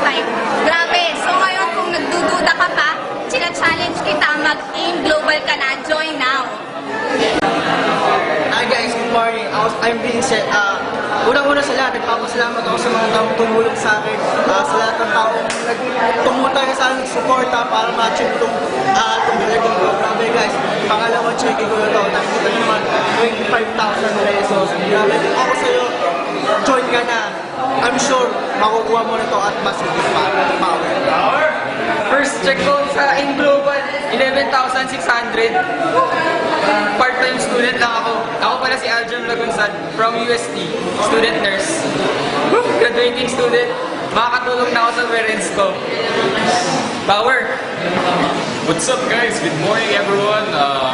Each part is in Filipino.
5. Grabe. So ngayon, kung nagdududa ka pa, challenge kita mag-aim global ka na. Join now. Hi guys, good morning. I'm Vincent. Unang-una sa lahat, nagpapasalamat ako sa mga taong tumulong sa akin. Sa lahat ng taong tumutay sa akin, suporta para ma-achieve itong gagawin ko. Grabe guys, pangalawa checking ko na ito. Nakikita nyo naman, 25,000 pesos. Grabe, ako sa'yo, join ka na. I'm sure, makukuha mo na ito at mas power. First check ko sa In Global, 11,600. Part-time student lang ako. Ako pala si Aljam Lagunsad from UST, student nurse. Graduating student. Makakatulong na ako sa parents ko. Power! What's up guys? Good morning everyone.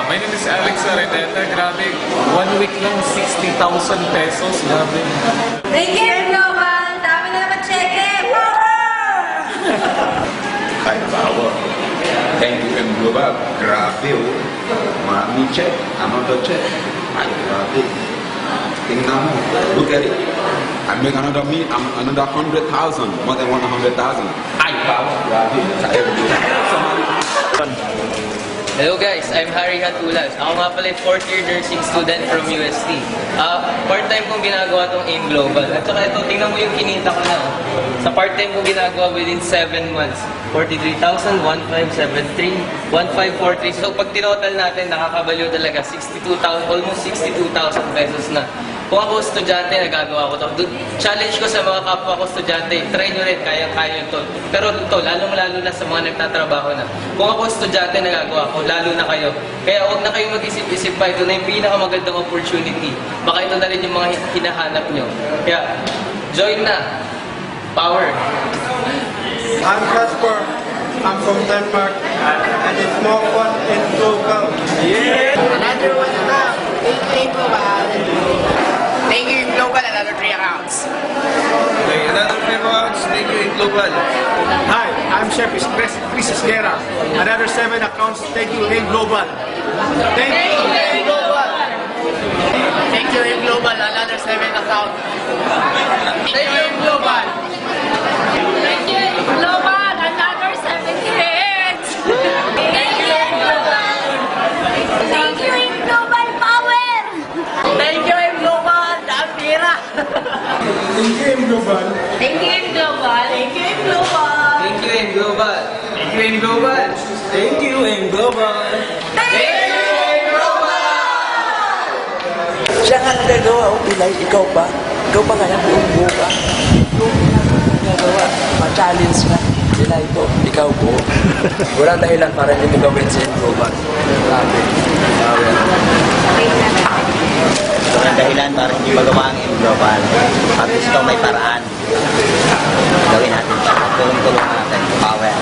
My name is Alex Areteta. Grabe, 1 week lang 60,000 pesos. Grabe. Thank you, Global. Dami na naman check eh. Ay, power. Thank you, M. Global. Grabe, oh. Marami check. Another check. Ay, grabe. Tingnan mo. Look at it. I make another 100,000. More than 100,000. Ay, power. Grabe. Sa every Hello guys, I'm Harry Hatulas. Ako nga pala 4th year nursing student from UST. Part-time kong ginagawa tong AIM Global. At saka ito, tingnan mo yung kinita ko na. Sa part-time kong ginagawa within 7 months, 43,000, 1,573, 1,543. So pag tinotal natin, nakakabaliw talaga 62,000, almost 62,000 pesos na. Kung ako estudyante, nagagawa ko ito. Challenge ko sa mga kapwa ko estudyante, try nyo rin, kaya ito. Pero ito, lalong-lalo na sa mga nagtatrabaho na. Kung ako estudyante, nagagawa ko, lalo na kayo. Kaya huwag na kayo mag-isip-isip pa. Ito na yung pinakamagandang opportunity. Baka ito na rin yung mga hinahanap nyo. Kaya, join na. Power. I'm Casper. I'm from Denmark, and it's more fun in global. Yeah! Another one na. Thank you, Thank you, Global. Another 3 accounts. Okay, another 5 accounts. Thank you, In Global. Hi, I'm Chef Chris Esguera. Another 7 accounts. Thank you, in global. Thank you, in global. Thank you, in Global. Another 7 accounts. Thank you, Global. Thank you, Global. Another 7 hits. Thank you, Global. Thank you, Global Power. Thank you, in Global. Damira. Thank you, in global. Thank you, Global. Thank you, Global. Thank you, In Global. Thank you, In Global. Thank you, in Global. Siya nga nagagawa o Pilay, ikaw pa? Ikaw pa kaya buong buo ka? Yung nagagawa, ma-challenge na sila ito, ikaw po. Walang dahilan para hindi mo gawin sa global. Grabe. Ito ang dahilan para hindi magawa ang global. Pag gusto may paraan, gawin natin. Tulong-tulong natin. Power.